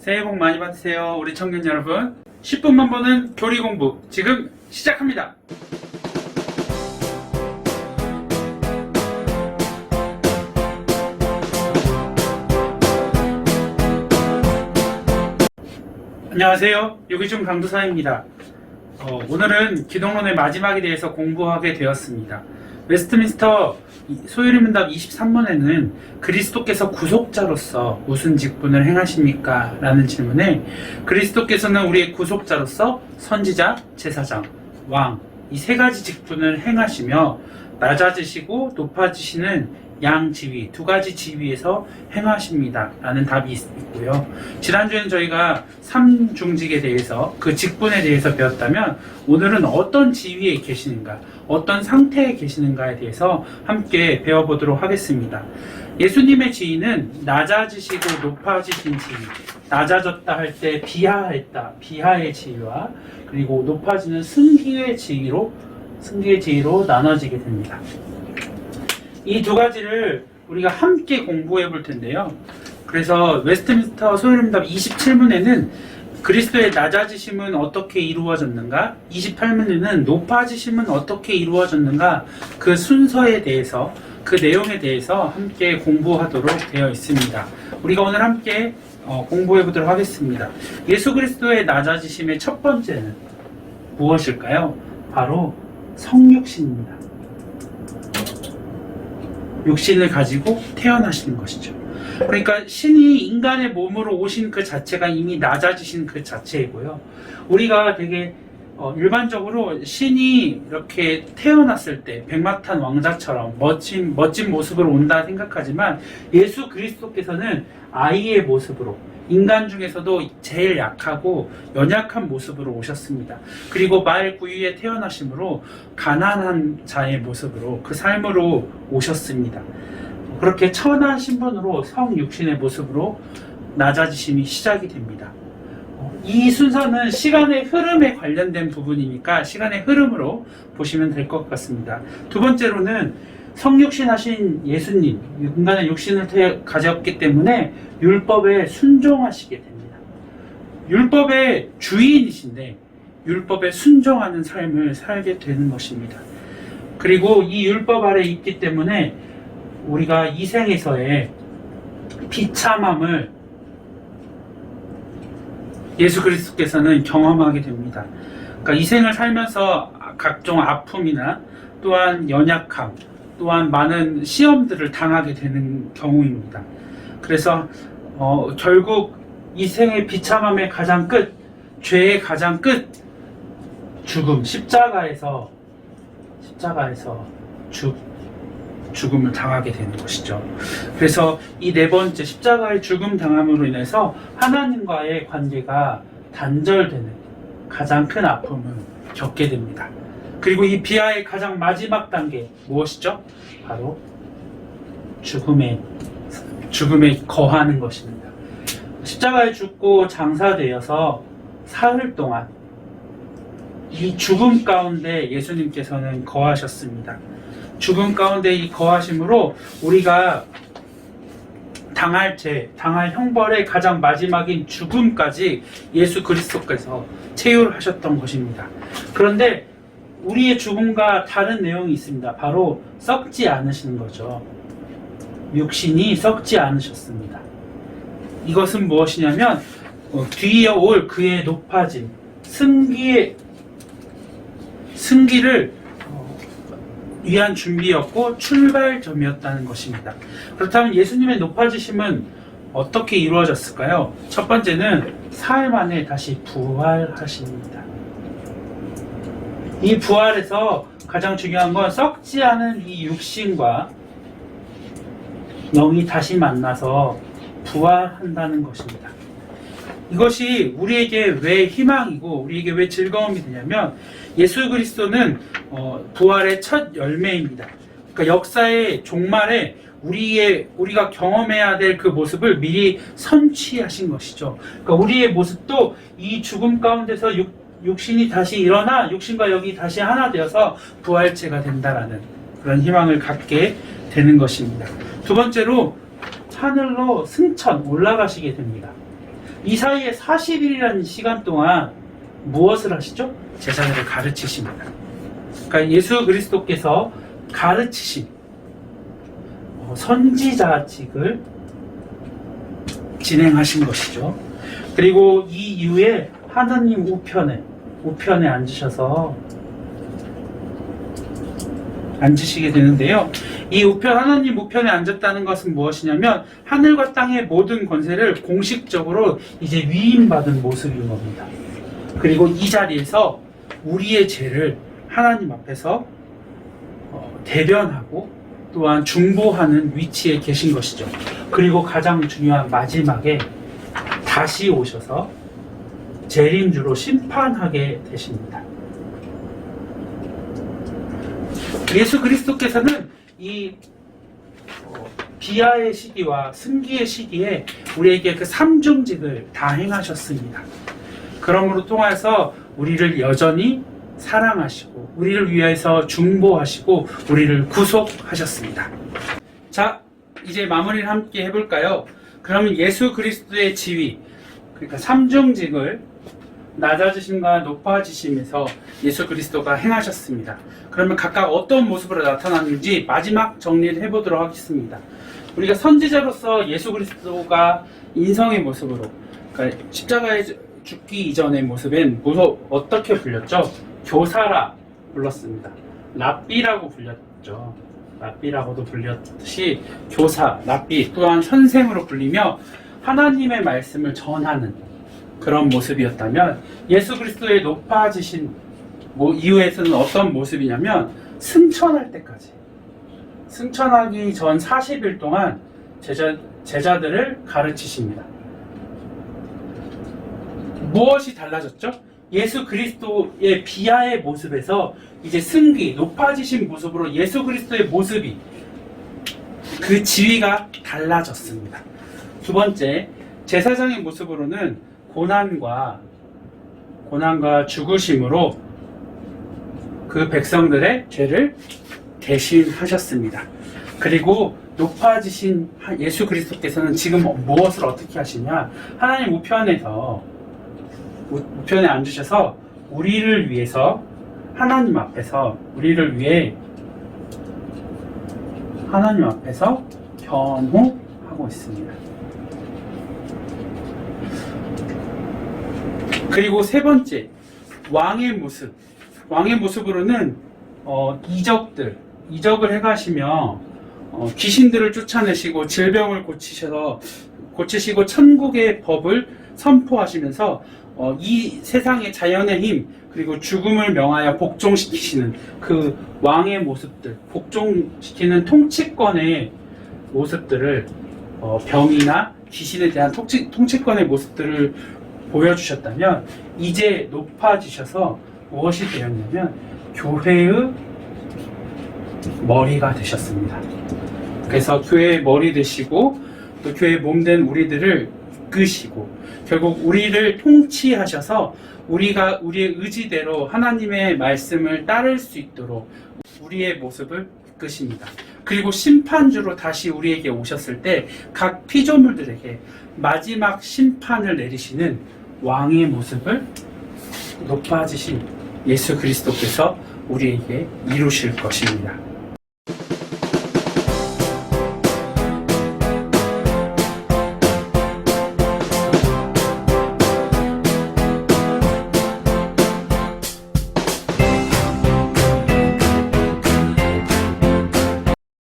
새해 복 많이 받으세요. 우리 청년 여러분. 10분만 보는 교리 공부 지금 시작합니다. 안녕하세요. 유기중 강도사입니다. 오늘은 기독론의 마지막에 대해서 공부하게 되었습니다. 웨스트민스터 소요리문답 23문에는 그리스도께서 구속자로서 무슨 직분을 행하십니까? 라는 질문에 그리스도께서는 우리의 구속자로서 선지자, 제사장, 왕 이 세 가지 직분을 행하시며 낮아지시고 높아지시는 양지위, 두 가지 지위에서 행하십니다. 라는 답이 있고요. 지난주에는 저희가 삼중직에 대해서 그 직분에 대해서 배웠다면 오늘은 어떤 지위에 계시는가, 어떤 상태에 계시는가에 대해서 함께 배워보도록 하겠습니다. 예수님의 지위는 낮아지시고 높아지신 지위, 낮아졌다 할 때 비하했다, 비하의 지위와 그리고 높아지는 승기의 지위로 나눠지게 됩니다. 이 두 가지를 우리가 함께 공부해 볼 텐데요. 그래서 웨스트민스터 소요리문답 27문에는 그리스도의 낮아지심은 어떻게 이루어졌는가, 28문에는 높아지심은 어떻게 이루어졌는가, 그 순서에 대해서, 그 내용에 대해서 함께 공부하도록 되어 있습니다. 우리가 오늘 함께 공부해 보도록 하겠습니다. 예수 그리스도의 낮아지심의 첫 번째는 무엇일까요? 바로 성육신입니다. 육신을 가지고 태어나시는 것이죠. 그러니까 신이 인간의 몸으로 오신 그 자체가 이미 낮아지신 그 자체이고요. 우리가 되게 일반적으로 신이 이렇게 태어났을 때 백마탄 왕자처럼 멋진 모습으로 온다 생각하지만 예수 그리스도께서는 아이의 모습으로, 인간 중에서도 제일 약하고 연약한 모습으로 오셨습니다. 그리고 말 구유에 태어나심으로 가난한 자의 모습으로, 그 삶으로 오셨습니다. 그렇게 천한 신분으로 성육신의 모습으로 낮아지심이 시작이 됩니다. 이 순서는 시간의 흐름에 관련된 부분이니까 시간의 흐름으로 보시면 될 것 같습니다. 두 번째로는 성육신 하신 예수님, 인간의 육신을 가졌기 때문에 율법에 순종하시게 됩니다. 율법의 주인이신데 율법에 순종하는 삶을 살게 되는 것입니다. 그리고 이 율법 아래 있기 때문에 우리가 이 생에서의 비참함을 예수 그리스도께서는 경험하게 됩니다. 그러니까 이 생을 살면서 각종 아픔이나 또한 연약함, 또한 많은 시험들을 당하게 되는 경우입니다. 그래서 결국 이 생의 비참함의 가장 끝, 죄의 가장 끝, 죽음, 십자가에서 죽음을 당하게 되는 것이죠. 그래서 이 네 번째 십자가의 죽음 당함으로 인해서 하나님과의 관계가 단절되는 가장 큰 아픔을 겪게 됩니다. 그리고 이 비하의 가장 마지막 단계 무엇이죠? 바로 죽음에 거하는 것입니다. 십자가에 죽고 장사되어서 사흘 동안 이 죽음 가운데 예수님께서는 거하셨습니다. 죽음 가운데 이 거하심으로 우리가 당할 형벌의 가장 마지막인 죽음까지 예수 그리스도께서 체휼하셨던 것입니다. 그런데 우리의 죽음과 다른 내용이 있습니다. 바로 썩지 않으시는 거죠. 육신이 썩지 않으셨습니다. 이것은 무엇이냐면 뒤에 올 그의 높아짐, 승기를 위한 준비였고 출발점이었다는 것입니다. 그렇다면 예수님의 높아지심은 어떻게 이루어졌을까요? 첫 번째는 사흘 만에 다시 부활하십니다. 이 부활에서 가장 중요한 건 썩지 않은 이 육신과 영이 다시 만나서 부활한다는 것입니다. 이것이 우리에게 왜 희망이고 우리에게 왜 즐거움이 되냐면 예수 그리스도는 부활의 첫 열매입니다. 그러니까 역사의 종말에 우리가 경험해야 될 그 모습을 미리 선취하신 것이죠. 그러니까 우리의 모습도 이 죽음 가운데서 육신이 다시 일어나 육신과 영이 다시 하나 되어서 부활체가 된다라는 그런 희망을 갖게 되는 것입니다. 두 번째로 하늘로 승천 올라가시게 됩니다. 이 사이에 40일이라는 시간 동안 무엇을 하시죠? 제자들을 가르치십니다. 그러니까 예수 그리스도께서 가르치신 선지자직을 진행하신 것이죠. 그리고 이 이후에 하나님 우편에 앉으시게 되는데요. 이 하나님 우편에 앉았다는 것은 무엇이냐면 하늘과 땅의 모든 권세를 공식적으로 이제 위임받은 모습인 겁니다. 그리고 이 자리에서 우리의 죄를 하나님 앞에서 대변하고 또한 중보하는 위치에 계신 것이죠. 그리고 가장 중요한 마지막에 다시 오셔서 재림주로 심판하게 되십니다. 예수 그리스도께서는 이 비하의 시기와 승기의 시기에 우리에게 그 삼중직을 다 행하셨습니다. 그러므로 통해서 우리를 여전히 사랑하시고 우리를 위해서 중보하시고 우리를 구속하셨습니다. 자, 이제 마무리를 함께 해볼까요? 그러면 예수 그리스도의 지위, 그러니까 삼중직을 낮아지심과 높아지심에서 예수 그리스도가 행하셨습니다. 그러면 각각 어떤 모습으로 나타났는지 마지막 정리를 해보도록 하겠습니다. 우리가 선지자로서 예수 그리스도가 인성의 모습으로, 그러니까 십자가에 죽기 이전의 모습은 어떻게 불렸죠? 교사라 불렀습니다. 랍비라고 불렸죠. 랍비라고도 불렸듯이 교사, 랍비 또한 선생으로 불리며 하나님의 말씀을 전하는 그런 모습이었다면 예수 그리스도의 높아지신 이후에서는 어떤 모습이냐면 승천할 때까지, 승천하기 전 40일 동안 제자들을 가르치십니다. 무엇이 달라졌죠? 예수 그리스도의 비하의 모습에서 이제 승기, 높아지신 모습으로 예수 그리스도의 모습이, 그 지위가 달라졌습니다. 두 번째, 제사장의 모습으로는 고난과 죽으심으로 그 백성들의 죄를 대신하셨습니다. 그리고 높아지신 예수 그리스도께서는 지금 무엇을 어떻게 하시냐? 하나님 우편에 앉으셔서 우리를 위해서 하나님 앞에서 변호하고 있습니다. 그리고 세 번째, 왕의 모습으로는 이적을 해가시며 귀신들을 쫓아내시고 질병을 고치시고 천국의 법을 선포하시면서 이 세상의 자연의 힘, 그리고 죽음을 명하여 복종시키시는 그 왕의 모습들, 복종시키는 통치권의 모습들을, 병이나 귀신에 대한 통치권의 모습들을 보여주셨다면, 이제 높아지셔서 무엇이 되었냐면 교회의 머리가 되셨습니다. 그래서 교회의 머리 되시고 또 교회의 몸된 우리들을 이끄시고 결국 우리를 통치하셔서 우리가 우리의 의지대로 하나님의 말씀을 따를 수 있도록 우리의 모습을 이끄십니다. 그리고 심판주로 다시 우리에게 오셨을 때 각 피조물들에게 마지막 심판을 내리시는 왕의 모습을 높아지신 예수 그리스도께서 우리에게 이루실 것입니다.